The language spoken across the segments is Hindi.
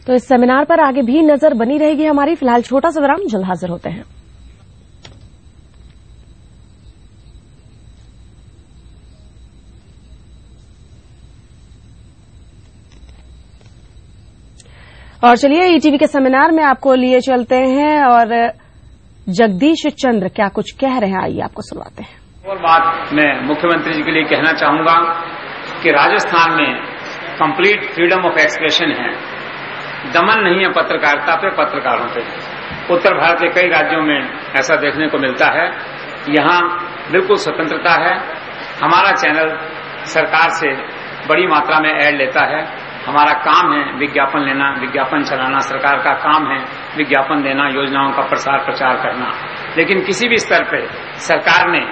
तो इस सेमिनार पर आगे भी नजर बनी रहेगी हमारी। फिलहाल छोटा सा विराम, जल्द हाजिर होते हैं। और चलिए ईटीवी के सेमिनार में आपको लिए चलते हैं और जगदीश चंद्र क्या कुछ कह रहे हैं, आइए आपको सुनवाते हैं। और बात मैं मुख्यमंत्री जी के लिए कहना चाहूंगा कि राजस्थान में कंप्लीट फ्रीडम ऑफ एक्सप्रेशन है, दमन नहीं है पत्रकारिता पे, पत्रकारों पे। उत्तर भारत के कई राज्यों में ऐसा देखने को मिलता है, यहां बिल्कुल स्वतंत्रता है। हमारा चैनल सरकार से बड़ी मात्रा में ऐड लेता है। हमारा काम है विज्ञापन लेना, विज्ञापन चलाना, सरकार का काम है विज्ञापन देना, योजनाओं का प्रसार प्रचार करना। लेकिन किसी भी स्तर पर सरकार ने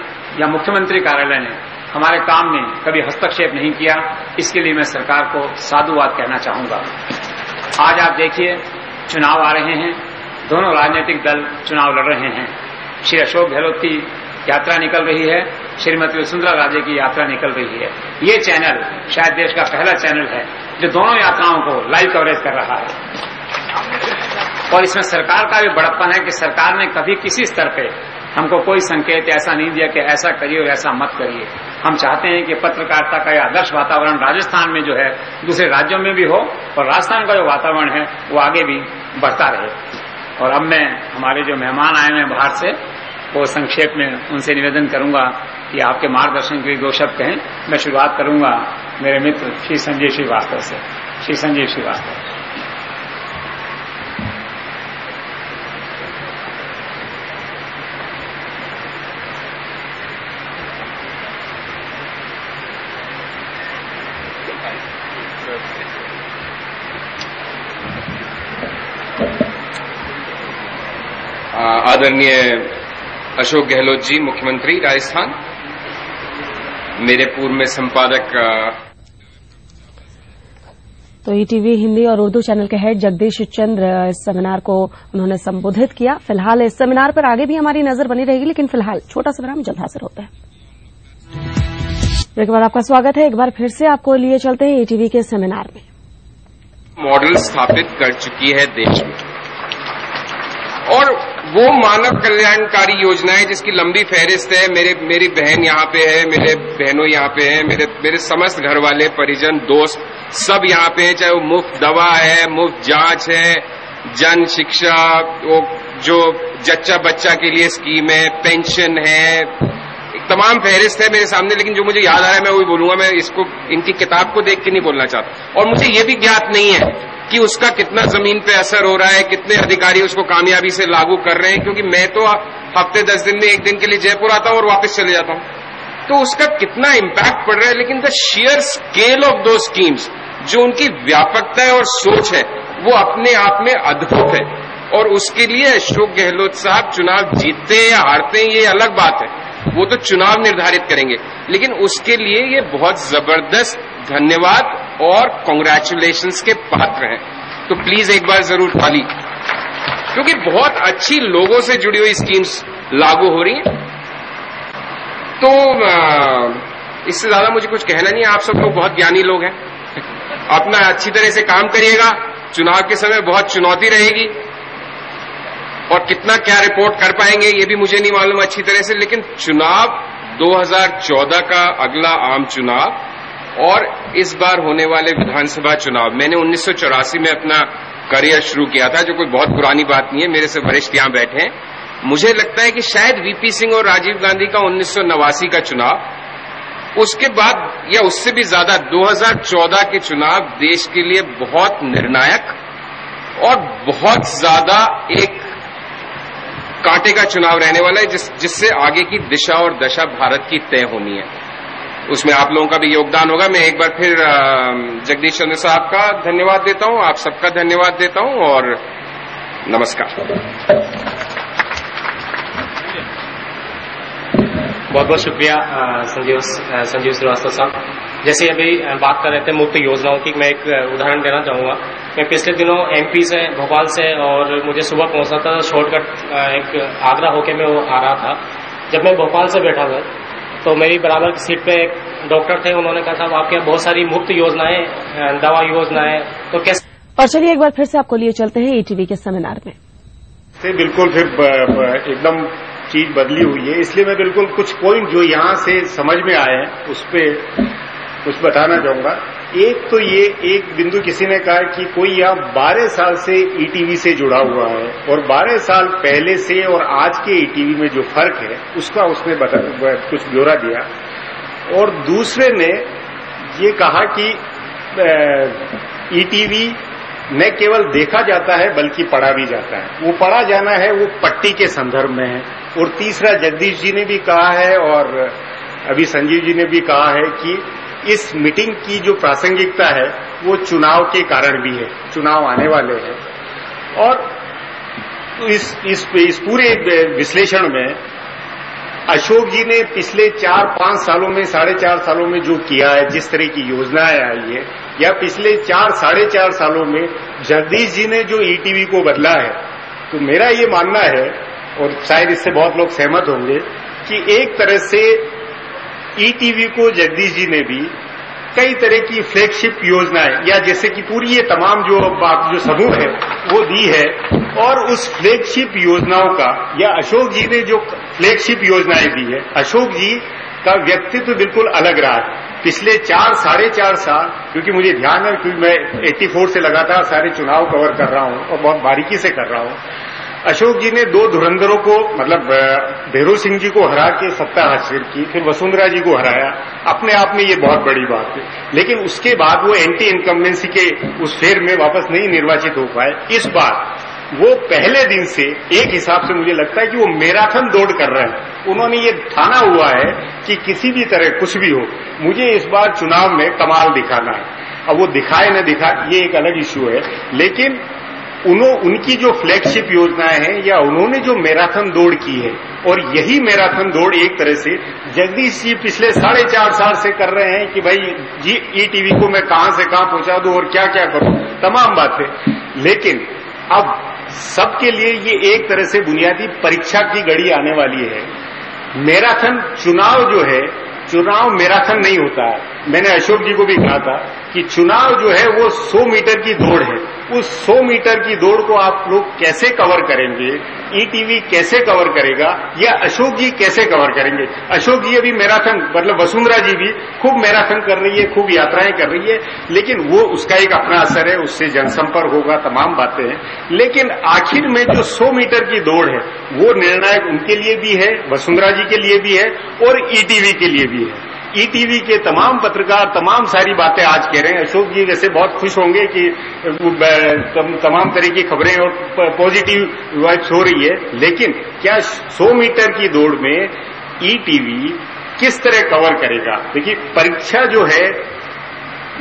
या मुख्यमंत्री कार्यालय ने हमारे काम में कभी हस्तक्षेप नहीं किया। इसके लिए मैं सरकार को साधुवाद कहना चाहूंगा। आज आप देखिए चुनाव आ रहे हैं, दोनों राजनीतिक दल चुनाव लड़ रहे हैं। श्री अशोक गहलोत की यात्रा निकल रही है, श्रीमती वसुंधरा राजे की यात्रा निकल रही है। ये चैनल शायद देश का पहला चैनल है जो दोनों यात्राओं को लाइव कवरेज कर रहा है। और इसमें सरकार का भी बड़प्पन है कि सरकार ने कभी किसी स्तर पे हमको कोई संकेत ऐसा नहीं दिया कि ऐसा करिए और ऐसा मत करिए। हम चाहते हैं कि पत्रकारिता का यह आदर्श वातावरण राजस्थान में जो है दूसरे राज्यों में भी हो और राजस्थान का जो वातावरण है वो आगे भी बढ़ता रहे। और अब मैं हमारे जो मेहमान आए हैं बाहर से, वो संक्षेप में उनसे निवेदन करूंगा कि आपके मार्गदर्शन के लिए दो शब्द कहें। मैं शुरुआत करूंगा मेरे मित्र श्री संजय श्रीवास्तव से। श्री संजय श्रीवास्तव। आदरणीय अशोक गहलोत जी, मुख्यमंत्री राजस्थान, मेरे पूर्व में संपादक। तो ईटीवी हिंदी और उर्दू चैनल के हेड जगदीश चंद्र इस सेमिनार को उन्होंने संबोधित किया। फिलहाल इस सेमिनार पर आगे भी हमारी नजर बनी रहेगी, लेकिन फिलहाल छोटा सा विराम, जल्द हाजिर होते हैं। एक बार आपका स्वागत है। एक बार फिर से आपको लिए चलते हैं ईटीवी के सेमिनार में। मॉडल स्थापित कर चुकी है देश में, और वो मानव कल्याणकारी योजनाएं जिसकी लंबी फहरिस्त है। मेरी बहन यहाँ पे है, मेरे बहनों यहाँ पे हैं, मेरे समस्त घर वाले, परिजन, दोस्त सब यहाँ पे हैं। चाहे वो मुफ्त दवा है, मुफ्त जांच है, जन शिक्षा, वो जो जच्चा बच्चा के लिए स्कीम है, पेंशन है, तमाम फहरिस्त है मेरे सामने। लेकिन जो मुझे याद आ रहा है मैं वही बोलूंगा। मैं इसको इनकी किताब को देख के नहीं बोलना चाहता। और मुझे ये भी ज्ञात नहीं है कि उसका कितना जमीन पे असर हो रहा है, कितने अधिकारी उसको कामयाबी से लागू कर रहे हैं, क्योंकि मैं तो हफ्ते 10 दिन में एक दिन के लिए जयपुर आता हूं और वापस चले जाता हूं, तो उसका कितना इम्पैक्ट पड़ रहा है। लेकिन द शेयर स्केल ऑफ दो स्कीम्स, जो उनकी व्यापकता है और सोच है, वो अपने आप में अद्भुत है। और उसके लिए अशोक गहलोत साहब चुनाव जीतते हैं या हारते हैं ये अलग बात है, वो तो चुनाव निर्धारित करेंगे। लेकिन उसके लिए ये बहुत जबरदस्त धन्यवाद और कांग्रेचुलेशंस के पात्र हैं। तो प्लीज एक बार जरूर ताली, क्योंकि बहुत अच्छी लोगों से जुड़ी हुई स्कीम्स लागू हो रही हैं। तो इससे ज्यादा मुझे कुछ कहना नहीं है। आप सब लोग बहुत ज्ञानी लोग हैं, अपना अच्छी तरह से काम करिएगा। चुनाव के समय बहुत चुनौती रहेगी और कितना क्या रिपोर्ट कर पाएंगे ये भी मुझे नहीं मालूम अच्छी तरह से। लेकिन चुनाव 2014 का अगला आम चुनाव और इस बार होने वाले विधानसभा चुनाव, मैंने 1984 में अपना करियर शुरू किया था, जो कोई बहुत पुरानी बात नहीं है। मेरे से वरिष्ठ यहां बैठे हैं। मुझे लगता है कि शायद वीपी सिंह और राजीव गांधी का 1989 का चुनाव, उसके बाद या उससे भी ज्यादा 2014 के चुनाव देश के लिए बहुत निर्णायक और बहुत ज्यादा एक कांटे का चुनाव रहने वाला है, जिससे आगे की दिशा और दशा भारत की तय होनी है। उसमें आप लोगों का भी योगदान होगा। मैं एक बार फिर जगदीश चंद्र साहब का धन्यवाद देता हूं, आप सबका धन्यवाद देता हूं और नमस्कार। बहुत बहुत शुक्रिया संजीव श्रीवास्तव साहब। जैसे अभी बात कर रहे थे मुफ्त योजनाओं की, मैं एक उदाहरण देना चाहूंगा। मैं पिछले दिनों एमपी से, भोपाल से, और मुझे सुबह पहुंचना था शॉर्टकट एक आगरा होके मैं वो आ रहा था। जब मैं भोपाल से बैठा था तो मेरी बराबर की सीट पे एक डॉक्टर थे। उन्होंने कहा साहब आपके यहाँ बहुत सारी मुफ्त योजनाएं, दवा योजनाएं, तो कैसे और चलिए एक बार फिर से आपको लिए चलते हैं ईटीवी के सेमिनार में। से बिल्कुल फिर एकदम चीज बदली हुई है, इसलिए मैं बिल्कुल कुछ पॉइंट जो यहाँ से समझ में आए हैं उस पर कुछ बताना चाहूंगा। एक तो ये एक बिंदु किसी ने कहा कि कोई यहाँ 12 साल से ईटीवी से जुड़ा हुआ है और 12 साल पहले से और आज के ईटीवी में जो फर्क है उसका उसने कुछ ब्यौरा दिया। और दूसरे ने ये कहा कि ईटीवी न केवल देखा जाता है बल्कि पढ़ा भी जाता है। वो पढ़ा जाना है वो पट्टी के संदर्भ में है। और तीसरा जगदीश जी ने भी कहा है और अभी संजीव जी ने भी कहा है कि इस मीटिंग की जो प्रासंगिकता है वो चुनाव के कारण भी है, चुनाव आने वाले हैं। और इस पूरे विश्लेषण में अशोक जी ने पिछले 4-5 सालों में 4.5 सालों में जो किया है, जिस तरह की योजनाएं आई है, या पिछले 4-4.5 सालों में जगदीश जी ने जो ईटीवी को बदला है, तो मेरा ये मानना है और शायद इससे बहुत लोग सहमत होंगे कि एक तरह से ईटीवी को जगदीश जी ने भी कई तरह की फ्लैगशिप योजनाएं या जैसे कि पूरी ये तमाम जो समूह है वो दी है। और उस फ्लैगशिप योजनाओं का या अशोक जी ने जो फ्लैगशिप योजनाएं दी है, अशोक जी का व्यक्तित्व बिल्कुल अलग रहा है पिछले 4-4.5 साल। क्योंकि मुझे ध्यान है, क्योंकि मैं 84 से लगातार सारे चुनाव कवर कर रहा हूं और बहुत बारीकी से कर रहा हूं। अशोक जी ने 2 धुरंधरों को मतलब भैरव सिंह जी को हरा के सत्ता हासिल की, फिर वसुंधरा जी को हराया। अपने आप में ये बहुत बड़ी बात है, लेकिन उसके बाद वो एंटी इनकम्बेंसी के उस फेर में वापस नहीं निर्वाचित हो पाए। इस बार वो पहले दिन से एक हिसाब से मुझे लगता है कि वो मैराथन दौड़ कर रहे हैं। उन्होंने ये ठाना हुआ है कि किसी भी तरह कुछ भी हो, मुझे इस बार चुनाव में कमाल दिखाना है। अब वो दिखाए न दिखाए ये एक अलग इश्यू है, लेकिन उनकी जो फ्लैगशिप योजनाएं हैं या उन्होंने जो मैराथन दौड़ की है, और यही मैराथन दौड़ एक तरह से जगदीश जी पिछले 4.5 साल से कर रहे हैं कि भाई जी ईटीवी को मैं कहां से कहां पहुंचा दूं और क्या क्या करूं, तमाम बातें। लेकिन अब सबके लिए ये एक तरह से बुनियादी परीक्षा की घड़ी आने वाली है। मैराथन चुनाव जो है, चुनाव मैराथन नहीं होता है। मैंने अशोक जी को भी कहा था कि चुनाव जो है वो 100 मीटर की दौड़ है। उस 100 मीटर की दौड़ को आप लोग कैसे कवर करेंगे, ईटीवी कैसे कवर करेगा, या अशोक जी कैसे कवर करेंगे। अशोक जी अभी मैराथन मतलब वसुंधरा जी भी खूब मैराथन कर रही है, खूब यात्राएं कर रही है, लेकिन वो उसका एक अपना असर है, उससे जनसंपर्क होगा, तमाम बातें हैं। लेकिन आखिर में जो 100 मीटर की दौड़ है वो निर्णायक उनके लिए भी है, वसुंधरा जी के लिए भी है और ईटीवी के लिए भी है। ईटीवी के तमाम पत्रकार तमाम सारी बातें आज कह रहे हैं। अशोक जी वैसे बहुत खुश होंगे कि तमाम तरह की खबरें और पॉजिटिव वाइब्स हो रही है, लेकिन क्या 100 मीटर की दौड़ में ईटीवी किस तरह कवर करेगा। देखिए, परीक्षा जो है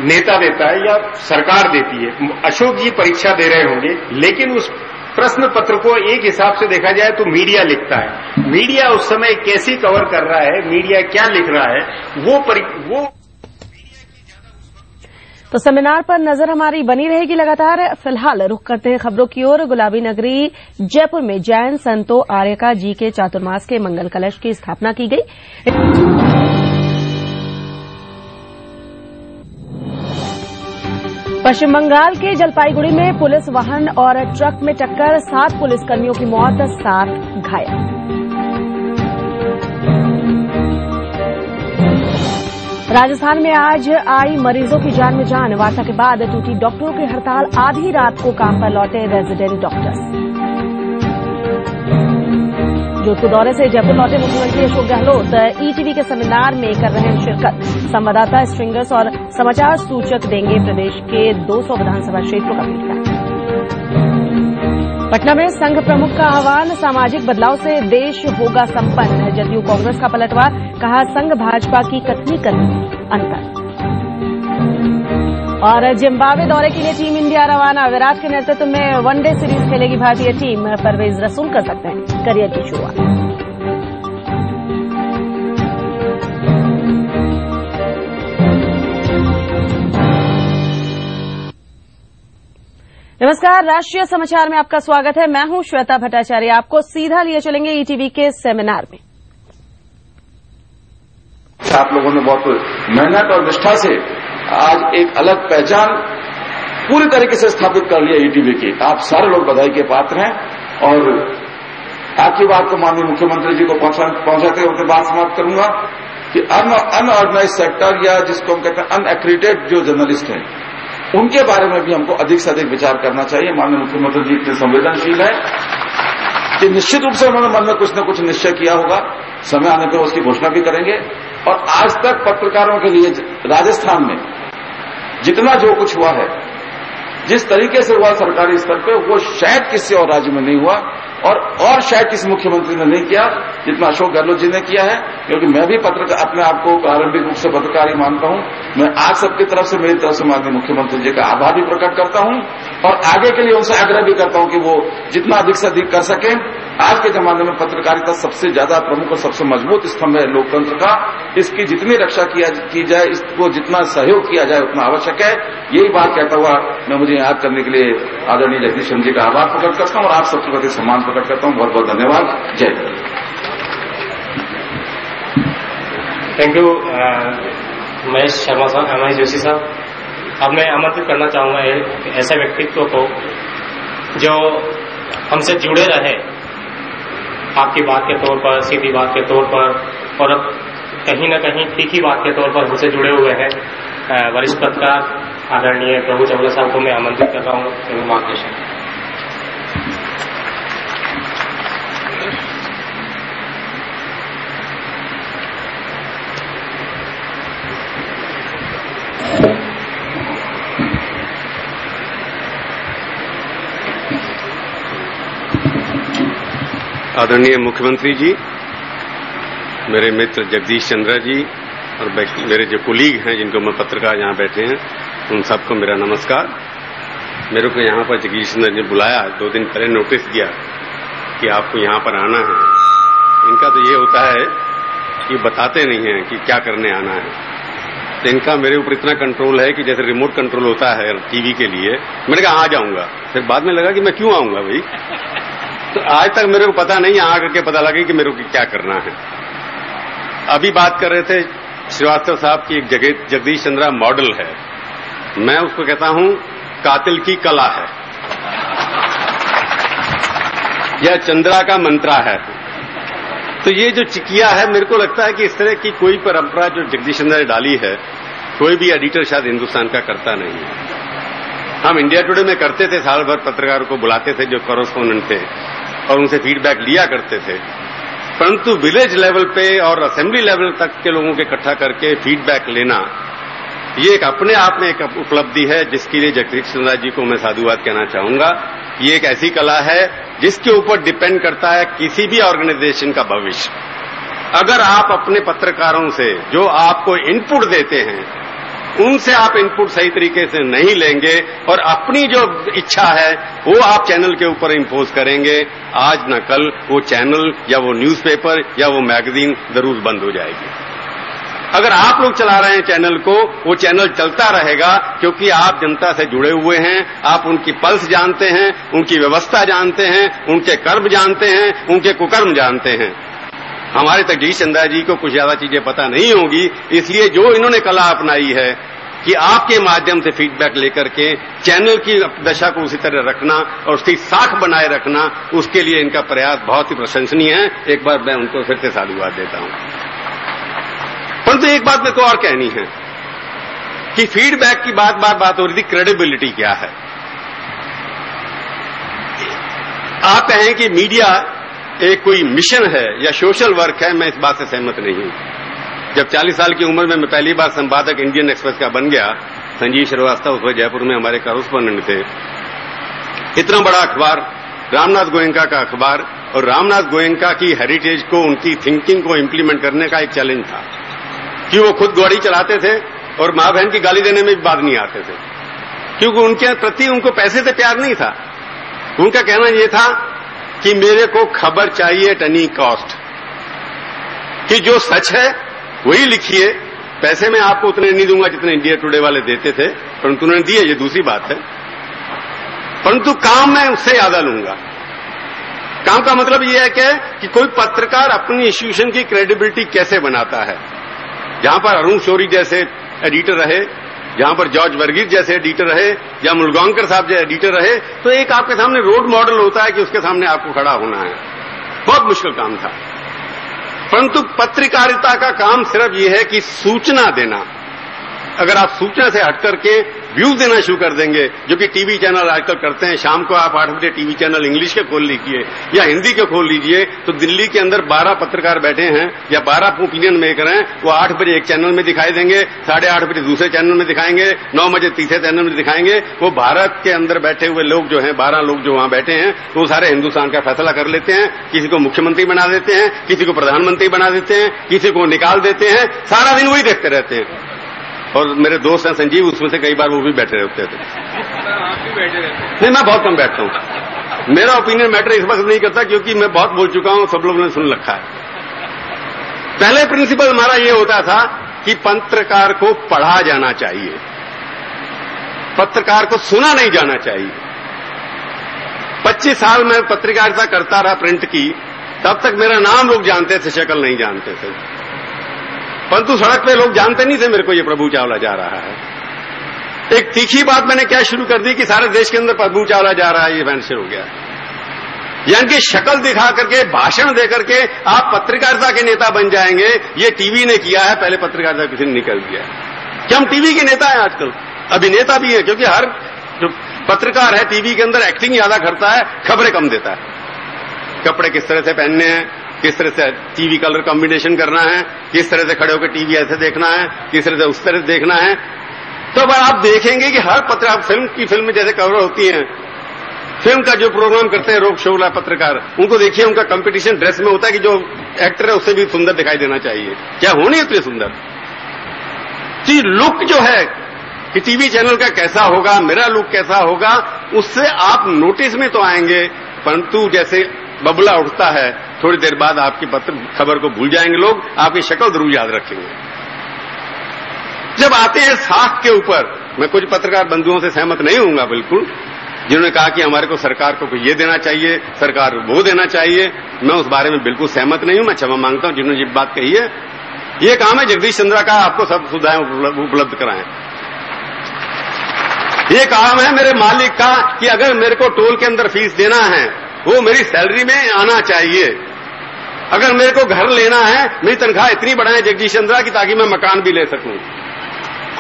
नेता देता है या सरकार देती है। अशोक जी परीक्षा दे रहे होंगे, लेकिन उस प्रश्न पत्र को एक हिसाब से देखा जाए तो मीडिया लिखता है। मीडिया उस समय कैसे कवर कर रहा है, मीडिया क्या लिख रहा है, वो तो सेमिनार पर नजर हमारी बनी रहेगी लगातार। फिलहाल रुख करते हैं खबरों की ओर। गुलाबी नगरी जयपुर में जैन संतो आर्यका जी के चातुर्मास के मंगल कलश की स्थापना की गई। पश्चिम बंगाल के जलपाईगुड़ी में पुलिस वाहन और ट्रक में टक्कर, 7 पुलिसकर्मियों की मौत, 7 घायल। राजस्थान में आज आई मरीजों की जान में जान, वार्ता के बाद टूटी डॉक्टरों की हड़ताल, आधी रात को काम पर लौटे रेजिडेंट डॉक्टर्स। जोधपुर दौरे से जयपुर लौटे मुख्यमंत्री अशोक गहलोत ईटीवी के सेमिनार में कर रहे हैं शिरकत। संवाददाता, स्ट्रिंगर्स और समाचार सूचक देंगे प्रदेश के 200 विधानसभा क्षेत्रों का फीडबैक। पटना में संघ प्रमुख का आह्वान, सामाजिक बदलाव से देश होगा संपन्न। जदयू कांग्रेस का पलटवार, कहा संघ भाजपा की कथनी अंतर। और जिम्बाब्वे दौरे के लिए टीम इंडिया रवाना, विराट के नेतृत्व में वनडे सीरीज खेलेगी भारतीय टीम। परवेज रसूल कर सकते हैं करियर की शुरुआत। नमस्कार, राष्ट्रीय समाचार में आपका स्वागत है। मैं हूं श्वेता भट्टाचार्य। आपको सीधा लिए चलेंगे ईटीवी के सेमिनार में। आप लोगों ने बहुत मेहनत और निष्ठा से आज एक अलग पहचान पूरी तरीके से स्थापित कर लिया ईटीवी की। आप सारे लोग बधाई के पात्र हैं। और आपकी बात को माननीय मुख्यमंत्री जी को पहुंचाते हुए बात समाप्त करूंगा कि अनऑर्गेनाइज सेक्टर या जिसको हम कहते हैं अनएक्रीडेटेड जो जर्नलिस्ट हैं, उनके बारे में भी हमको अधिक से अधिक विचार करना चाहिए। माननीय मुख्यमंत्री जी इतने संवेदनशील है कि निश्चित रूप से उन्होंने मन में कुछ न कुछ निश्चय किया होगा, समय आने पर उसकी घोषणा भी करेंगे। और आज तक पत्रकारों के लिए राजस्थान में जितना जो कुछ हुआ है, जिस तरीके से हुआ सरकारी स्तर पे, वो शायद किसी और राज्य में नहीं हुआ और शायद किसी मुख्यमंत्री ने नहीं किया जितना अशोक गहलोत जी ने किया है। क्योंकि मैं भी अपने आप को प्रारंभिक रूप से पत्रकार ही मानता हूं। मैं आज सबकी तरफ से, मेरी तरफ से माननीय मुख्यमंत्री जी का आभार भी प्रकट करता हूं और आगे के लिए उनसे आग्रह भी करता हूं कि वो जितना अधिक से अधिक कर सकें। आज के जमाने में पत्रकारिता सबसे ज्यादा प्रमुख और सबसे मजबूत स्तंभ है लोकतंत्र का। इसकी जितनी रक्षा की जाए, इसको जितना सहयोग किया जाए उतना आवश्यक है। यही बात कहता हुआ मैं मुझे याद करने के लिए आदरणीय जगदीश चंद्र जी का आभार प्रकट करता हूं और आप सबके प्रति सम्मान प्रकट करता हूं। बहुत बहुत धन्यवाद। जय हिंद। थैंक यू महेश शर्मा साहब, महेश जोशी साहब। अब मैं आमंत्रित करना चाहूंगा ऐसे व्यक्तित्व को जो हमसे जुड़े रहे, आपकी बात के तौर पर, सीधी बात के तौर पर और अब कहीं न कहीं तीखी बात के तौर पर हमसे जुड़े हुए हैं। वरिष्ठ पत्रकार आदरणीय प्रभु चावला साहब को मैं आमंत्रित कर रहा हूँ मार्गदर्शन। आदरणीय मुख्यमंत्री जी, मेरे मित्र जगदीश चंद्र जी और मेरे जो कुलीग हैं जिनको मैं पत्रकार यहाँ बैठे हैं, उन सबको मेरा नमस्कार। मेरे को यहाँ पर जगदीश चंद्र जी ने बुलाया, 2 दिन पहले नोटिस दिया कि आपको यहाँ पर आना है। इनका तो ये होता है कि बताते नहीं हैं कि क्या करने आना है। तो इनका मेरे ऊपर इतना कंट्रोल है कि जैसे रिमोट कंट्रोल होता है टीवी के लिए। मैंने कहा आ जाऊंगा, फिर बाद में लगा कि मैं क्यों आऊंगा भाई। तो आज तक मेरे को पता नहीं, यहां करके पता लगा कि मेरे को क्या करना है। अभी बात कर रहे थे श्रीवास्तव साहब की एक जगदीश चंद्रा मॉडल है। मैं उसको कहता हूं कातिल की कला है, यह चंद्रा का मंत्रा है। तो ये जो चिकिया है, मेरे को लगता है कि इस तरह की कोई परंपरा जो जगदीश चंद्रा ने डाली है, कोई भी एडिटर शायद हिंदुस्तान का करता नहीं है। हम इंडिया टुडे में करते थे, साल भर पत्रकारों को बुलाते थे जो कॉरेस्पोंडेंट थे और उनसे फीडबैक लिया करते थे। परंतु विलेज लेवल पे और असेंबली लेवल तक के लोगों के इकट्ठा करके फीडबैक लेना, ये एक अपने आप में एक उपलब्धि है जिसके लिए जगदीश चंद्रा जी को मैं साधुवाद कहना चाहूंगा। ये एक ऐसी कला है जिसके ऊपर डिपेंड करता है किसी भी ऑर्गेनाइजेशन का भविष्य। अगर आप अपने पत्रकारों से जो आपको इनपुट देते हैं, उनसे आप इनपुट सही तरीके से नहीं लेंगे और अपनी जो इच्छा है वो आप चैनल के ऊपर इम्पोज करेंगे, आज न कल वो चैनल या वो न्यूज़पेपर या वो मैगजीन जरूर बंद हो जाएगी। अगर आप लोग चला रहे हैं चैनल को, वो चैनल चलता रहेगा क्योंकि आप जनता से जुड़े हुए हैं, आप उनकी पल्स जानते हैं, उनकी व्यवस्था जानते हैं, उनके कर्म जानते हैं, उनके कुकर्म जानते हैं। हमारे जगदीश चंद्रा जी को कुछ ज्यादा चीजें पता नहीं होगी, इसलिए जो इन्होंने कला अपनाई है कि आपके माध्यम से फीडबैक लेकर के चैनल की दशा को उसी तरह रखना और उसकी साख बनाए रखना, उसके लिए इनका प्रयास बहुत ही प्रशंसनीय है। एक बार मैं उनको फिर से साधुवाद देता हूं। परंतु एक बात मेरे को और कहनी है कि फीडबैक की बात हो रही थी, क्रेडिबिलिटी क्या है। आप कहें कि मीडिया एक कोई मिशन है या सोशल वर्क है, मैं इस बात से सहमत नहीं हूं। जब 40 साल की उम्र में मैं पहली बार संपादक इंडियन एक्सप्रेस का बन गया, संजीव श्रीवास्तव उस वक्त जयपुर में हमारे कॉरेस्पोंडेंट थे। इतना बड़ा अखबार, रामनाथ गोयनका का अखबार, और रामनाथ गोयनका की हेरिटेज को, उनकी थिंकिंग को इम्प्लीमेंट करने का एक चैलेंज था कि वो खुद गाड़ी चलाते थे और मां बहन की गाली देने में भी बाद नहीं आते थे, क्योंकि उनके प्रति उनको पैसे से प्यार नहीं था। उनका कहना यह था कि मेरे को खबर चाहिए एट एनी कॉस्ट, कि जो सच है वही लिखिए, पैसे मैं आपको उतने नहीं दूंगा जितने इंडिया टुडे वाले देते थे, परंतु उन्होंने दिए, ये दूसरी बात है। परंतु काम मैं उससे ज्यादा लूंगा। काम का मतलब यह है कि कोई पत्रकार अपनी इंस्टीट्यूशन की क्रेडिबिलिटी कैसे बनाता है। जहां पर अरुण शौरी जैसे एडिटर रहे, जहां पर जॉर्ज वर्गीस जैसे एडिटर रहे या मुलगांवकर साहब जैसे एडिटर रहे, तो एक आपके सामने रोड मॉडल होता है कि उसके सामने आपको खड़ा होना है। बहुत मुश्किल काम था। परंतु पत्रकारिता का काम सिर्फ ये है कि सूचना देना। अगर आप सूचना से हट करके व्यूज देना शुरू कर देंगे, जो कि टीवी चैनल आजकल करते हैं, शाम को आप 8 बजे टीवी चैनल इंग्लिश के खोल लीजिए या हिंदी के खोल लीजिए, तो दिल्ली के अंदर 12 पत्रकार बैठे हैं या 12 ओपिनियन मेकर हैं, वो 8 बजे एक चैनल में दिखाई देंगे, 8:30 बजे दूसरे चैनल में दिखाएंगे, 9 बजे तीसरे चैनल में दिखाएंगे। वो भारत के अंदर बैठे हुए लोग जो हैं, 12 लोग जो वहां बैठे हैं, वो सारे हिंदुस्तान का फैसला कर लेते हैं। किसी को मुख्यमंत्री बना देते हैं, किसी को प्रधानमंत्री बना देते हैं, किसी को निकाल देते हैं, सारा दिन वही देखते रहते हैं। और मेरे दोस्त हैं संजीव, उसमें से कई बार वो भी बैठे रहते थे। नहीं, मैं बहुत कम बैठता हूं। मेरा ओपिनियन मैटर इस वक्त नहीं करता, क्योंकि मैं बहुत बोल चुका हूं, सब लोगों ने सुन रखा है। पहले प्रिंसिपल हमारा ये होता था कि पत्रकार को पढ़ा जाना चाहिए, पत्रकार को सुना नहीं जाना चाहिए। 25 साल मैं पत्रकारिता करता रहा प्रिंट की, तब तक मेरा नाम लोग जानते थे, शक्ल नहीं जानते थे। परंतु सड़क पे लोग जानते नहीं थे मेरे को ये प्रभु चावला जा रहा है। एक तीखी बात मैंने क्या शुरू कर दी कि सारे देश के अंदर प्रभु चावला जा रहा है, ये वैंशर हो गया। यानी कि शक्ल दिखा करके, भाषण दे करके आप पत्रकारिता के नेता बन जाएंगे। ये टीवी ने किया है, पहले पत्रकारिता किसी ने निकल दिया है कि हम टीवी के नेता हैं। आजकल अभिनेता भी है, क्योंकि हर जो पत्रकार है टीवी के अंदर एक्टिंग ज्यादा करता है, खबरें कम देता है। कपड़े किस तरह से पहनने हैं, किस तरह से टीवी कलर कॉम्बिनेशन करना है, किस तरह से खड़े होकर टीवी ऐसे देखना है, किस तरह से उस तरह से देखना है। तो अब आप देखेंगे कि हर पत्रकार, फिल्म में जैसे कवर होती है, फिल्म का जो प्रोग्राम करते हैं रोक शो वाला पत्रकार, उनको देखिए, उनका कंपटीशन ड्रेस में होता है कि जो एक्टर है उससे भी सुंदर दिखाई देना चाहिए। क्या होनी उतनी सुंदर जी लुक जो है कि टीवी चैनल का कैसा होगा, मेरा लुक कैसा होगा, उससे आप नोटिस में तो आएंगे, परंतु जैसे बबला उठता है, थोड़ी देर बाद आपकी खबर को भूल जाएंगे लोग, आपकी शक्ल जरूर याद रखेंगे। जब आते हैं साख के ऊपर, मैं कुछ पत्रकार बंधुओं से सहमत नहीं होऊंगा बिल्कुल, जिन्होंने कहा कि हमारे को सरकार को ये देना चाहिए, सरकार वो देना चाहिए। मैं उस बारे में बिल्कुल सहमत नहीं हूं। मैं क्षमा मांगता हूं जिन्होंने ये बात कही है। ये काम है जगदीश चंद्रा का, आपको सब सुविधाएं उपलब्ध कराएं। ये काम है मेरे मालिक का कि अगर मेरे को टोल के अंदर फीस देना है, वो मेरी सैलरी में आना चाहिए। अगर मेरे को घर लेना है, मेरी तनख्वाह इतनी बढ़ाएं जगदीश चंद्रा की, ताकि मैं मकान भी ले सकूं।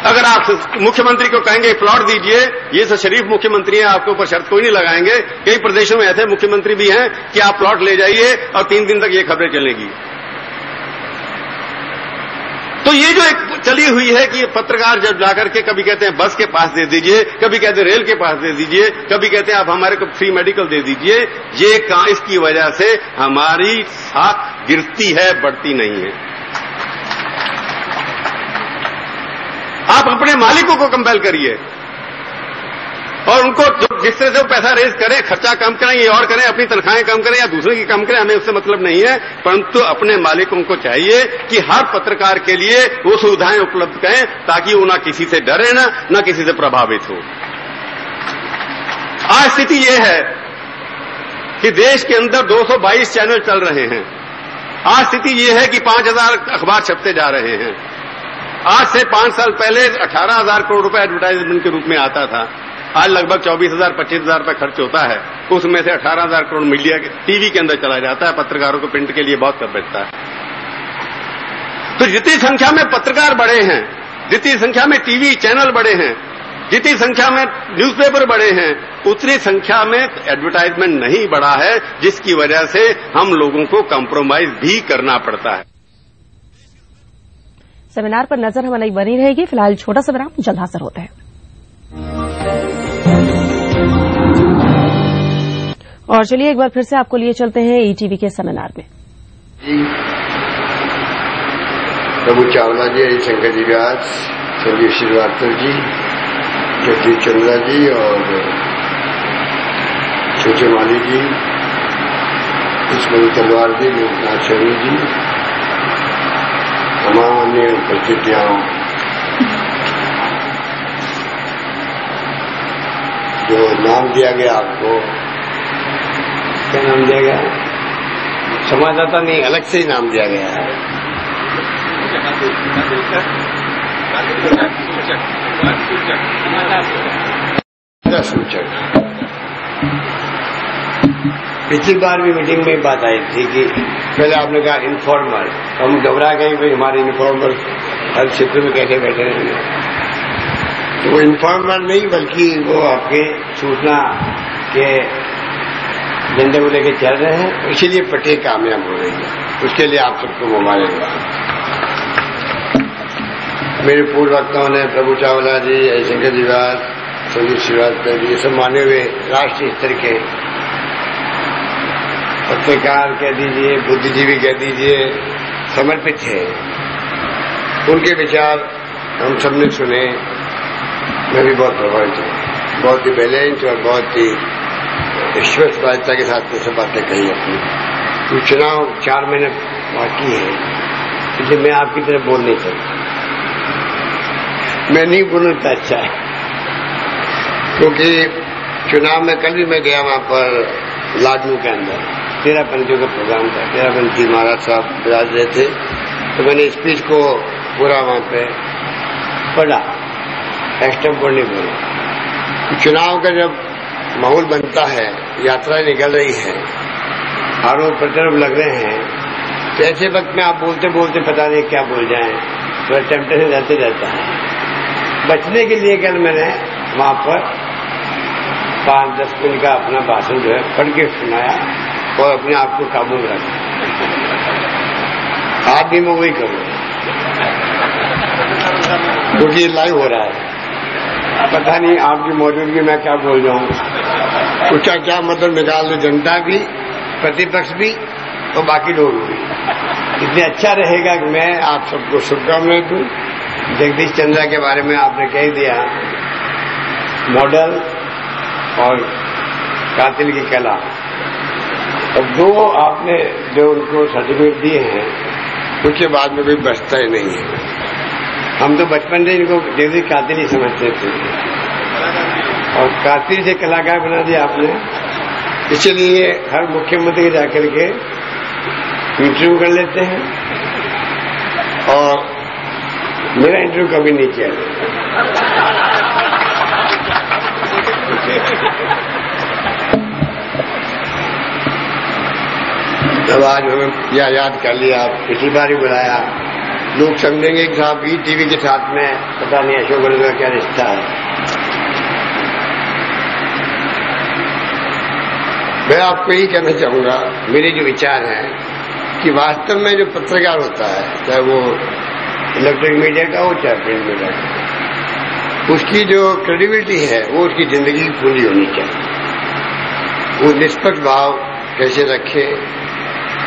अगर आप मुख्यमंत्री को कहेंगे प्लॉट दीजिए, ये तो शरीफ मुख्यमंत्री है, आपके ऊपर शर्त कोई नहीं लगाएंगे। कई प्रदेशों में ऐसे मुख्यमंत्री भी हैं कि आप प्लॉट ले जाइए और 3 दिन तक ये खबरें चलेगी। तो ये जो एक चली हुई है कि पत्रकार जब जाकर के कभी कहते हैं बस के पास दे दीजिए, कभी कहते हैं रेल के पास दे दीजिए, कभी कहते हैं आप हमारे को फ्री मेडिकल दे दीजिए, ये इसकी वजह से हमारी साख गिरती है, बढ़ती नहीं है। आप अपने मालिकों को कंपेल करिए और उनको जिस तरह से वो पैसा रेज करें, खर्चा कम करें, ये और करें, अपनी तनख्वाहें कम करें या दूसरे की कम करें, हमें उससे मतलब नहीं है। परंतु अपने मालिकों को चाहिए कि हर पत्रकार के लिए वो सुविधाएं उपलब्ध करें, ताकि वो ना किसी से डरे, ना किसी से प्रभावित हो। आज स्थिति ये है कि देश के अंदर 222 चैनल चल रहे हैं। आज स्थिति ये है कि 5000 अखबार छपते जा रहे हैं। आज से 5 साल पहले 18,000 करोड़ रुपए एडवर्टाइजमेंट के रूप में आता था। आज लगभग 24,000 25,000 रुपए खर्च होता है। उसमें से 18,000 करोड़ मीडिया के टीवी के अंदर चला जाता है। पत्रकारों को प्रिंट के लिए बहुत कम बचता है। तो जितनी संख्या में पत्रकार बढ़े हैं, जितनी संख्या में टीवी चैनल बढ़े हैं, जितनी संख्या में न्यूज़पेपर बढ़े हैं, उतनी संख्या में एडवर्टाइजमेंट नहीं बढ़ा है, जिसकी वजह से हम लोगों को कॉम्प्रोमाइज भी करना पड़ता है। सेमिनार पर नजर हमारी बनी रहेगी। फिलहाल छोटा सा विराम, जल्द हाजिर होते हैं। और चलिए एक बार फिर से आपको लिए चलते हैं ईटीवी के सेमिनार में। प्रभु चावला जी, हरिशंकर जी व्यास, संजीव श्रीवास्तव जी, जगदीश चंद्रा जी और छोटे माली जी, इसमती तलवार जी, लोकनाथ शर्मा जी, तमाम अन्य उपस्थितियां, जो नाम दिया गया आपको, क्या नाम दिया गया? संवाददाता नहीं, अलग से ही नाम दिया गया है। सूचक। पिछली बार भी मीटिंग में बात आई थी कि पहले आपने कहा इनफॉर्मल, हम घबरा गए भाई हमारे इनफॉर्मल हर क्षेत्र में कैसे बैठे रहेंगे। तो वो इनफॉर्मल नहीं बल्कि वो आपके सूचना के झंडे को लेकर चल रहे हैं, इसीलिए पट्टी कामयाब हो रही है। उसके लिए आप सबको मुबारकबाद। मेरे पूर्व वक्ताओं ने प्रभु चावला जी, जयशंकर जीवास, संजीव श्रीवास्तव जी, ये सब माने हुए राष्ट्रीय स्तर के पत्रकार कह दीजिए, बुद्धिजीवी कह दीजिए, समर्पित है। उनके विचार हम सबने सुने, मैं भी बहुत प्रभावित हूँ। बहुत ही बैलेंस और बहुत ही विश्वासपात्रता के साथ में सब बातें कही अपनी। तो चुनाव 4 महीने बाकी है, इसलिए मैं आपकी तरह बोल नहीं सकता। मैं नहीं बोलूं तो अच्छा है, क्योंकि चुनाव में कल भी मैं गया वहां पर लाडनू के अंदर 13 पंथियों का प्रोग्राम था। 13 पंथी महाराज साहब विराज रहे थे, तो मैंने स्पीच को पूरा वहां पे पढ़ा, एक्स्ट्रा बोल नहीं बोला। चुनाव का जब माहौल बनता है, यात्रा निकल रही है, आरोप प्रत्यारोप लग रहे हैं, तो ऐसे वक्त में आप बोलते बोलते पता नहीं क्या बोल जाएं, तो टेम्पटेशन रहते रहता है। बचने के लिए कल मैंने वहां पर 5-10 मिनट का अपना भाषण जो है पढ़ के सुनाया और अपने आप को काबू में रखा। आज भी मैं वही करूंगा, क्योंकि ये लाइव हो रहा है। पता नहीं आपकी मौजूदगी में क्या बोल जाऊं, उसका क्या मतलब निकाल दे जनता भी, प्रतिपक्ष भी और बाकी लोग भी। इतने अच्छा रहेगा कि मैं आप सबको शुभकामनाएं दूं। जगदीश चंद्रा के बारे में आपने कह दिया, मॉडल और कातिल की कला, और 2 आपने जो उनको सर्टिफिकेट दिए हैं, उसके बाद में कोई बचता ही नहीं है। हम तो बचपन से इनको जगदीश कातिल ही समझते थे, और कातिल से कलाकार बना दिया आपने। इसलिए हर मुख्यमंत्री जाकर के इंटरव्यू कर लेते हैं, और मेरा इंटरव्यू कभी नहीं किया। अब आज हमें याद कर लिया, पिछली बार ही बुलाया। लोग समझेंगे कि साहब ईटीवी के साथ में पता नहीं अशोक गहलोत का क्या रिश्ता है। मैं आपको यही कहना चाहूंगा, मेरे जो विचार हैं कि वास्तव में जो पत्रकार होता है, चाहे वो इलेक्ट्रॉनिक मीडिया का हो चाहे प्रिंट मीडिया का, उसकी जो क्रेडिबिलिटी है वो उसकी जिंदगी की पूरी होनी चाहिए। वो निष्पक्ष भाव कैसे रखे,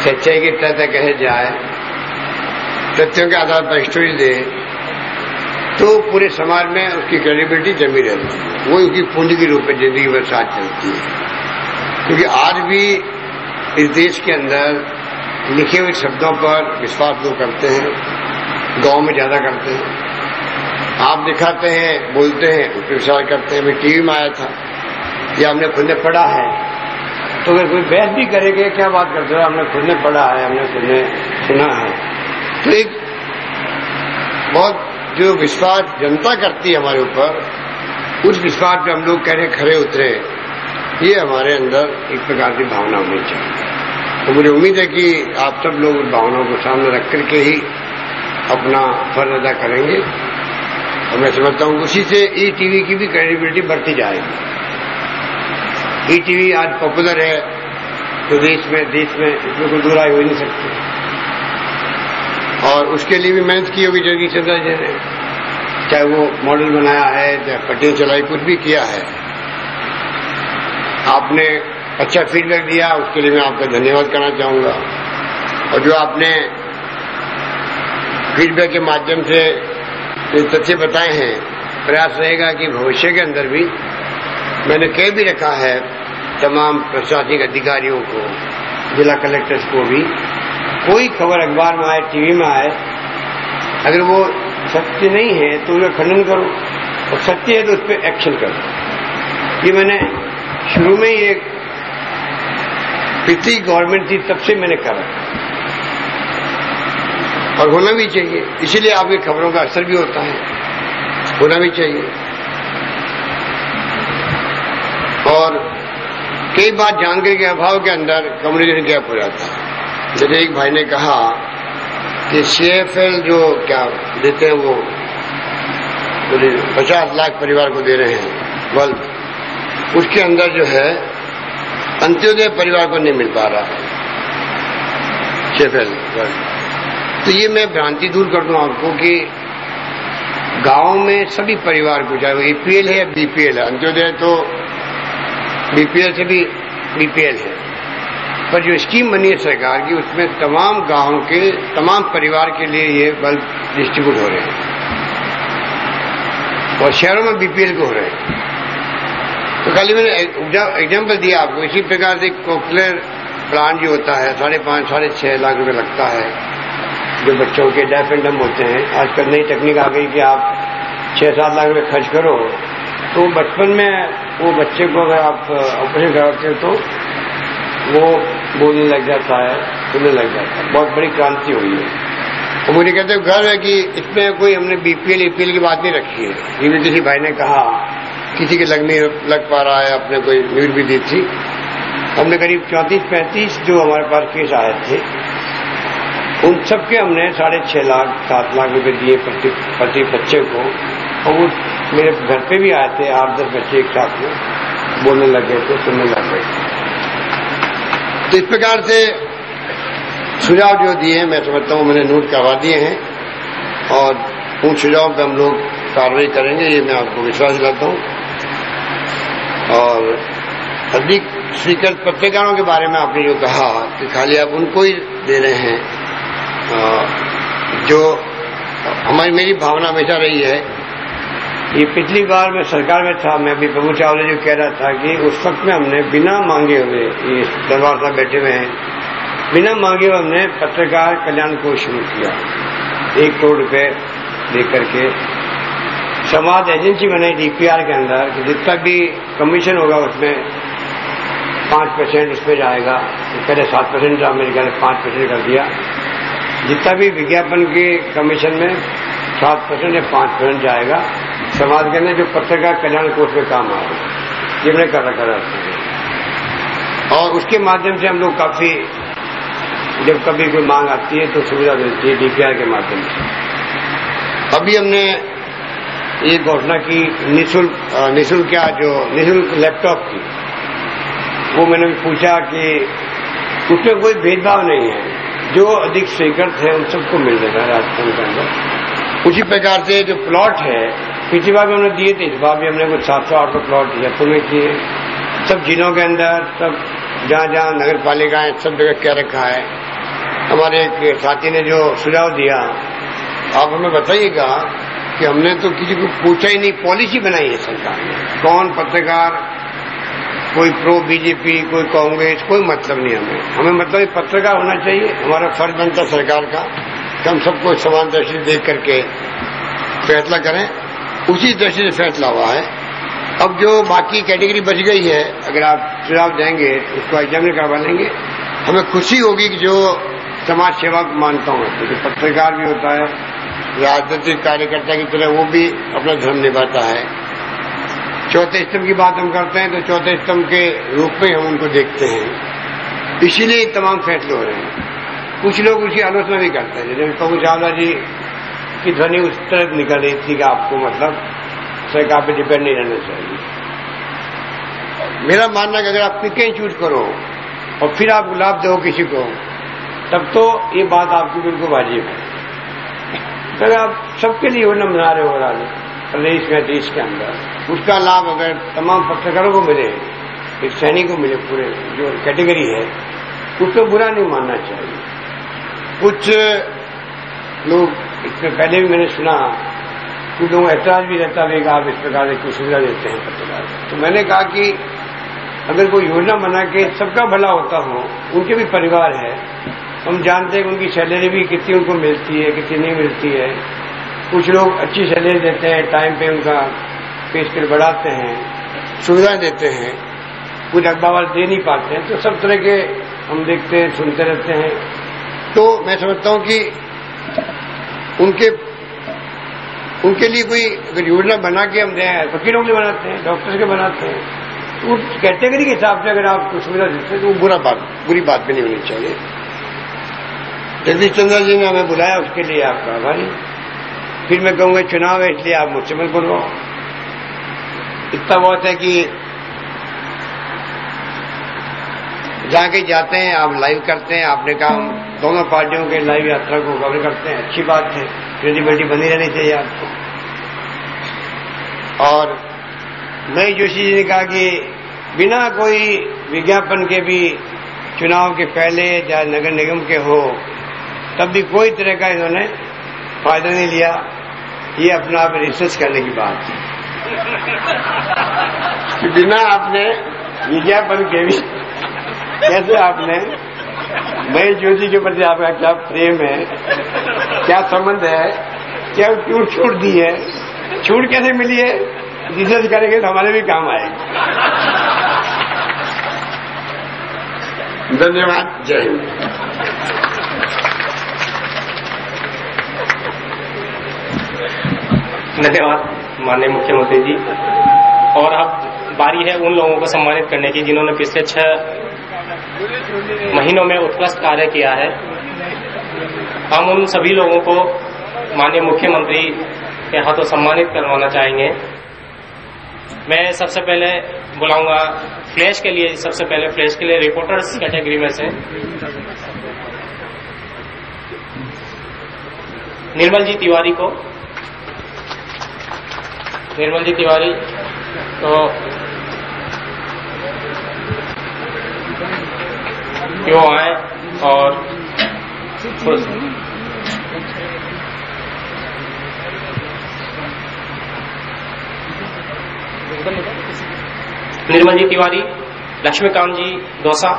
सच्चाई की तह तक कहे जाए, तथ्यों के आधार पर स्टोरी दे, तो पूरे समाज में उसकी क्रेडिबिलिटी जमी रहती है। वो उसकी पूंजी के रूप में जिंदगी भर साथ चलती है। क्योंकि आज भी इस देश के अंदर लिखे हुए शब्दों पर विश्वास लोग करते हैं, गांव में ज्यादा करते हैं। आप दिखाते हैं, बोलते हैं, उस पर विचार करते हैं। मैं टीवी में आया था, या हमने खुद ने पढ़ा है, तो अगर कोई बहस भी करेंगे क्या बात करते हो, हमने खुद ने पढ़ा है, हमने खुद ने सुना है। तो एक बहुत जो विश्वास जनता करती है हमारे ऊपर, उस विश्वास पे हम लोग कह रहे खरे उतरे, ये हमारे अंदर एक प्रकार की भावना होनी चाहिए। तो मुझे उम्मीद है कि आप सब लोग उस भावनाओं को सामने रख करके ही अपना फर्ज अदा करेंगे, और मैं समझता हूँ उसी से ईटीवी की भी क्रेडिबिलिटी बढ़ती जाएगी। ईटीवी आज पॉपुलर है तो देश में इसमें कोई दुराई हो ही नहीं सकती, और उसके लिए भी मेहनत की होगी जगदीश चंद्रा जी ने, चाहे वो मॉडल बनाया है, चाहे पट्टियां चलाई, कुछ भी किया है। आपने अच्छा फीडबैक दिया, उसके लिए मैं आपका धन्यवाद करना चाहूंगा। और जो आपने फीडबैक के माध्यम से जो तथ्य बताए हैं, प्रयास रहेगा कि भविष्य के अंदर भी, मैंने कह भी रखा है तमाम प्रशासनिक अधिकारियों को, जिला कलेक्टर्स को भी, कोई खबर अखबार में आए, टीवी में आए, अगर वो सत्य नहीं है तो उसका खंडन करो, और सत्य है तो उस पर एक्शन करो। ये मैंने शुरू में ही एक पिछली गवर्नमेंट थी तब से मैंने करा, और होना भी चाहिए। इसीलिए आपकी खबरों का असर भी होता है। होना भी चाहिए। और कई बार जानकारी के अभाव के अंदर कम्युनिकेशन गैप हो जाता है। जैसे एक भाई ने कहा कि CFL जो क्या देते हैं वो 50 लाख परिवार को दे रहे हैं बल्ब, उसके अंदर जो है अंत्योदय परिवार को नहीं मिल पा रहा है CFL। तो ये मैं भ्रांति दूर कर दूं आपको कि गांव में सभी परिवार को, चाहे वो APL है या BPL है, अंत्योदय तो BPL से भी BPL है, पर जो स्कीम बनी है सरकार की उसमें तमाम गांव के तमाम परिवार के लिए ये बल्ब डिस्ट्रीब्यूट हो रहे हैं और शहरों में BPL को हो रहे हैं। तो कल मैंने एग्जाम्पल दिया आपको। इसी प्रकार से कोक्लियर प्लांट जो होता है 5.5 साढ़े 6 लाख रुपए लगता है, जो बच्चों के डेफ एंड डम होते हैं। आजकल नई टेक्निक आ गई कि आप 6-7 लाख रुपए खर्च करो तो बचपन में वो बच्चे को अगर आप ऑपरेशन कराते हो तो वो बोलने लग जाता है, सुनने लग जाता है। बहुत बड़ी क्रांति हुई है। तो मुझे कहते हैं गर्व है कि इसमें कोई हमने BPL APL की बात नहीं रखी है। ये भी किसी भाई ने कहा किसी के लग पा रहा है, अपने कोई न्यूज भी दी थी। हमने करीब 34-35 जो हमारे पास केस आए थे उन सबके हमने 6.5 लाख 7 लाख रुपए दिए प्रति बच्चे को। और वो मेरे घर पे भी आए थे 8-10 बच्चे एक साथ में, बोलने लग गए थे, सुनने लग गए थे। तो इस प्रकार से सुझाव जो दिए हैं मैं समझता हूँ मैंने नोट करवा दिए हैं और उन सुझाव पर हम लोग कार्रवाई करेंगे, ये मैं आपको विश्वास दिलाता हूँ। और अधिक स्वीकृत पत्रकारों के बारे में आपने जो कहा कि खाली आप उनको ही दे रहे हैं, जो मेरी भावना हमेशा रही है। ये पिछली बार मैं सरकार में था, मैं अभी प्रभु चावला जो कह रहा था कि उस वक्त में हमने बिना मांगे हुए, ये दरबार साहब बैठे हुए हैं, बिना मांगे हुए हमने पत्रकार कल्याण कोष शुरू किया 1 करोड़ रुपए देकर के। समाज एजेंसी बनाई DPR के अंदर कि जितना भी कमीशन होगा उसमें 5% उसमें जाएगा। पहले 7% था, मेरे ख्याल 5% कर दिया। जितना भी विज्ञापन के कमीशन में 7% या 5% जाएगा समाज के अंदर जो पत्रकार कल्याण कोष में काम आ रहा है, ये मैंने कर रखा था। और उसके माध्यम से हम लोग काफी, जब कभी कोई मांग आती है तो सुविधा मिलती है DPR के माध्यम से। अभी हमने ये घोषणा की निःशुल्क लैपटॉप की, वो मैंने पूछा कि उसमें कोई भेदभाव नहीं है, जो अधिक स्वीकृत है उन सबको मिल जाएगा राजस्थान के अंदर। उसी प्रकार से जो प्लॉट है पिछली बार भी हमने दिए थे, इस बार भी हमने कुछ 700-800 प्लॉट जयपुर में किए, सब जिलों के अंदर, सब जहाँ जहाँ नगर पालिकाएं सब जगह क्या रखा है। हमारे एक साथी ने जो सुझाव दिया, आप हमें बताइएगा कि हमने तो किसी को पूछा ही नहीं, पॉलिसी बनाई है सरकार ने, कौन पत्रकार, कोई प्रो BJP, कोई कांग्रेस, कोई मतलब नहीं हमें मतलब पत्रकार होना चाहिए। हमारा फर्ज बनता सरकार का कि हम सबको समान दृष्टि देख करके फैसला करें। उसी दृष्टि से फैसला हुआ है। अब जो बाकी कैटेगरी बच गई है, अगर आप सुझाव देंगे तो उसको एग्जामिन करवा लेंगे। हमें खुशी होगी कि जो समाज सेवा को मानता हूँ, क्योंकि पत्रकार भी होता है, राजनीतिक कार्यकर्ता की तरह वो भी अपना धर्म निभाता है। चौथे स्तंभ की बात हम करते हैं तो चौथे स्तंभ के रूप में हम उनको देखते हैं, इसीलिए तमाम फैसले हो रहे हैं। कुछ लोग उसकी आलोचना भी करते हैं, जैसे प्रभु चावला जी की ध्वनि उस तरह निकल रही थी कि आपको मतलब सरकार पे डिपेंड नहीं रहना चाहिए। मेरा मानना है कि अगर आप पिक एंड चूज करो और फिर आप लाभ दो किसी को, तब तो ये बात आपकी बिल्कुल वाजिब है। अगर आप सबके लिए योजना बना रहे हो प्रदेश में, देश के अंदर, उसका लाभ अगर तमाम पत्रकारों को मिले, एक सैनिक को मिले, पूरे जो कैटेगरी है, उसको बुरा नहीं मानना चाहिए। कुछ लोग, इसमें पहले भी मैंने सुना, कुछ लोगों ऐतराज भी रहता है कि आप इस प्रकार की सुविधा देते हैं पत्रकार। तो मैंने कहा कि अगर कोई योजना बना के सबका भला होता हो, उनके भी परिवार है, हम जानते हैं कि उनकी सैलरी भी कितनी उनको मिलती है, कितनी नहीं मिलती है। कुछ लोग अच्छी सैलरी देते हैं, टाइम पे उनका पे स्केल बढ़ाते हैं, सुविधाएं देते हैं, कुछ अखबार दे नहीं पाते हैं। तो सब तरह के हम देखते हैं, सुनते रहते हैं। तो मैं समझता हूं कि उनके उनके लिए कोई अगर योजना बना के हम दें, वकीलों के लिए बनाते हैं, डॉक्टर्स के बनाते हैं, तो कैटेगरी के हिसाब से अगर आप कुछ सुविधा देते हैं तो बुरी बात भी नहीं होनी चाहिए। जगदीश चंद्र जी ने हमें बुलाया, उसके लिए आपका आभारी। फिर मैं कहूंगा चुनाव है इसलिए आप मुझसे मत बोलवाओ। इतना बहुत है कि जहां कहीं जाते हैं आप लाइव करते हैं, आपने कहा दोनों पार्टियों के लाइव यात्रा को कवर करते हैं, अच्छी बात है, क्रेडिबिलिटी बनी रहनी चाहिए आपको। और महेश जोशी जी ने कहा कि बिना कोई विज्ञापन के भी चुनाव के पहले चाहे नगर निगम के हो तब भी कोई तरह का इन्होंने फायदा नहीं लिया। ये अपना आप रिसर्च करने की बात है कि बिना आपने विज्ञापन के भी कैसे आपने महेश जोशी के प्रति आपका क्या प्रेम है, क्या संबंध है, क्या क्यों छूट दी है, छूट कैसे मिली है, रिसर्च करेंगे तो हमारे भी काम आएगी। धन्यवाद। जय हिंद। धन्यवाद माननीय मुख्यमंत्री जी। और अब बारी है उन लोगों को सम्मानित करने की जिन्होंने पिछले 6 महीनों में उत्कृष्ट कार्य किया है। हम उन सभी लोगों को माननीय मुख्यमंत्री के हाथों सम्मानित करवाना चाहेंगे। मैं सबसे पहले बुलाऊंगा फ्लैश के लिए रिपोर्टर्स कैटेगरी में से निर्मल जी तिवारी को। निर्मल जी तिवारी तो क्यों आए और निर्मल जी तिवारी, लक्ष्मीकांत जी दौसा,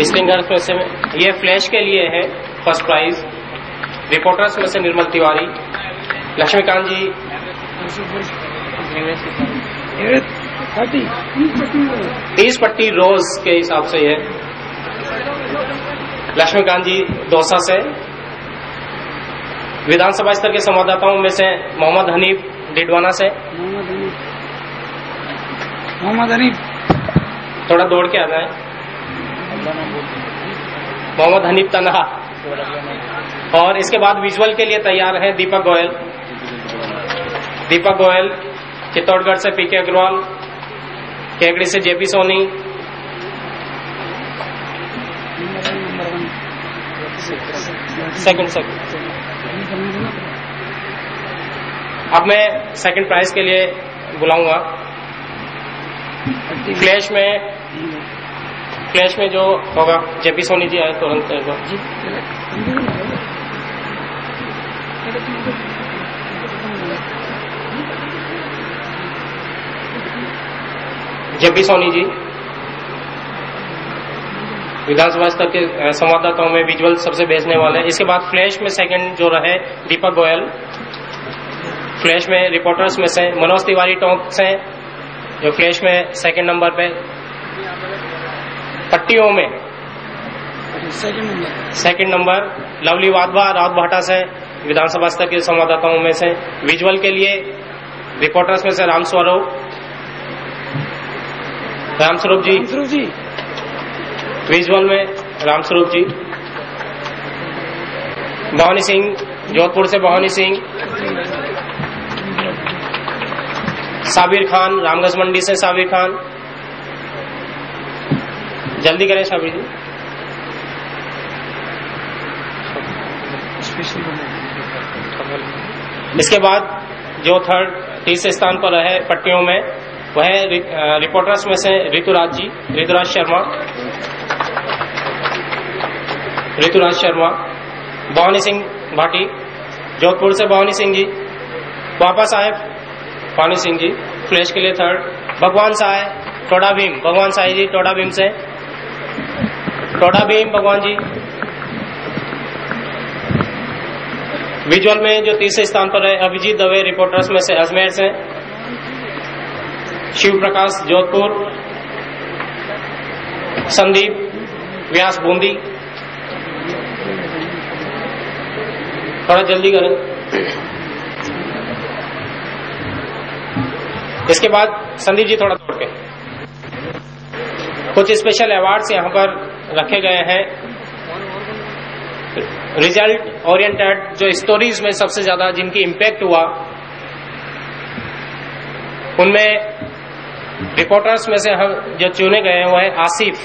स्टिंगर्स में से ये फ्लैश के लिए है फर्स्ट प्राइज। रिपोर्टर्स में से निर्मल तिवारी, लक्ष्मीकांत जी 30 पट्टी रोज के हिसाब से है। लक्ष्मीकांत जी दौसा से। विधानसभा स्तर के संवाददाताओं में से मोहम्मद हनीफ डिडवाना से। मोहम्मद हनीफ थोड़ा दौड़ के आ जाए। मोहम्मद हनीफ तनहा। और इसके बाद विजुअल के लिए तैयार है दीपक गोयल। दीपक गोयल चित्तौड़गढ़ से पीके अग्रवाल, केकड़ी से जेपी सोनी, सेकंड। अब मैं सेकंड प्राइज के लिए बुलाऊंगा फ्लैश में जो होगा जेपी सोनी जी आए तुरंत। जेपी सोनी जी विधानसभा स्तर के संवाददाताओं में विजुअल सबसे भेजने वाले हैं। इसके बाद फ्लैश में सेकंड जो रहे दीपक गोयल। फ्लैश में रिपोर्टर्स में से मनोज तिवारी टोंक से जो फ्लैश में सेकंड नंबर पे। पट्टियों में second number lovely Wadhwa Raut भाटा से विधानसभा स्तर के संवाददाताओं में से। विजुअल के लिए रिपोर्टर्स में से रामस्वरूप जी। विजुअल में रामस्वरूप जी। भवानी सिंह जोधपुर से भवानी सिंह। साबिर खान रामगंज मंडी से साबिर खान। जल्दी करें साबिर जी। इसके बाद जो थर्ड तीसरे स्थान पर रहे पट्टियों में वह है रिपोर्टर्स में से ऋतुराज शर्मा। भवानी सिंह भाटी जोधपुर से भवानी सिंह जी। वापस आए भवानी सिंह जी फ्लैश के लिए थर्ड। भगवान साय टोडा भीम, भगवान साई जी टोडा भीम से। टोडा भीम भगवान जी। विजुअल में जो तीसरे स्थान पर है अभिजीत दवे रिपोर्टर्स में से अजमेर से। शिव प्रकाश जोधपुर। संदीप व्यास बूंदी। थोड़ा जल्दी करें। इसके बाद संदीप जी थोड़ा तोड़ के कुछ स्पेशल अवार्ड्स यहाँ पर रखे गए हैं। रिजल्ट ओरिएंटेड जो स्टोरीज में सबसे ज्यादा जिनकी इम्पैक्ट हुआ, उनमें रिपोर्टर्स में से हम जो चुने गए हैं वो है आसिफ।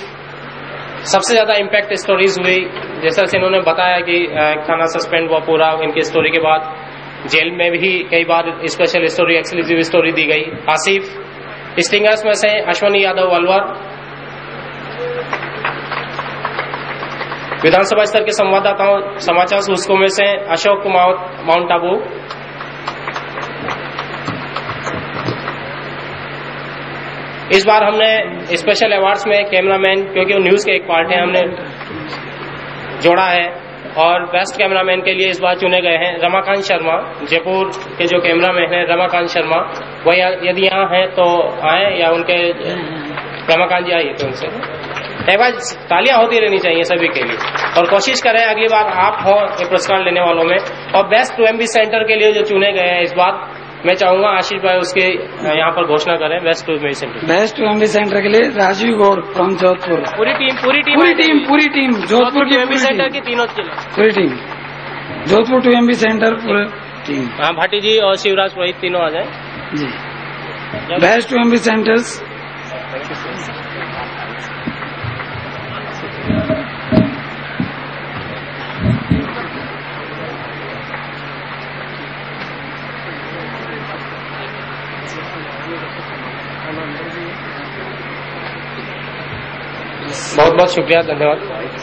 सबसे ज्यादा इम्पैक्ट स्टोरीज हुई, जैसा से इन्होंने बताया कि खाना सस्पेंड हुआ पूरा, इनकी स्टोरी के बाद जेल में भी कई बार स्पेशल स्टोरी, एक्सक्लूसिव स्टोरी दी गई। आसिफ। स्टिंगर्स में से अश्वनी यादव अलवर। विधानसभा स्तर के संवाददाताओं समाचार सूचकों में से अशोक कुमार माउंट आबू। इस बार हमने स्पेशल अवार्ड्स में कैमरामैन, क्योंकि वो न्यूज के एक पार्ट है, हमने जोड़ा है। और बेस्ट कैमरामैन के लिए इस बार चुने गए हैं रमाकांत शर्मा। जयपुर के जो कैमरामैन हैं रमाकांत शर्मा, वह यदि यहाँ हैं तो आए, या उनके रमाकांत जी आइए तो उनसे एक बार तालियां होती रहनी चाहिए सभी के लिए। और कोशिश करें अगली बार आप हो ये पुरस्कार लेने वालों में। और बेस्ट 2MB सेंटर के लिए जो चुने गए हैं इस बार, मैं चाहूंगा आशीष भाई उसके यहाँ पर घोषणा करें। Best 2MB centre, best 2MB centre के लिए राजीव गौर फ्रॉम जोधपुर। पूरी टीम जोधपुर की 2MB सेंटर की तीनों पूरी टीम, जोधपुर 2MB सेंटर पूरी टीम। हाँ, भाटी जी और शिवराज पुरोहित तीनों आ जाए जी। बेस्ट 2MB सेंटर्स बहुत बहुत शुक्रिया, धन्यवाद,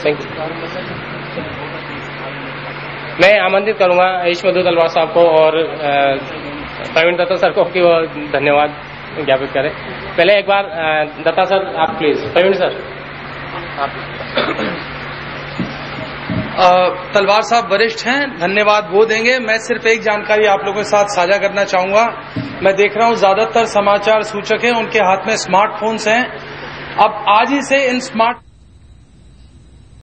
थैंक यू। मैं आमंत्रित करूंगा ईश्वर तलवार साहब को और प्रवीण दत्ता सर को कि वो धन्यवाद ज्ञापित करें। पहले एक बार दत्ता सर आप प्लीज। प्रवीण सर आप। तलवार साहब वरिष्ठ हैं, धन्यवाद वो देंगे। मैं सिर्फ एक जानकारी आप लोगों के साथ साझा करना चाहूंगा। मैं देख रहा हूं ज्यादातर समाचार सूचक हैं, उनके हाथ में स्मार्टफोन्स हैं। अब आज ही से इन स्मार्ट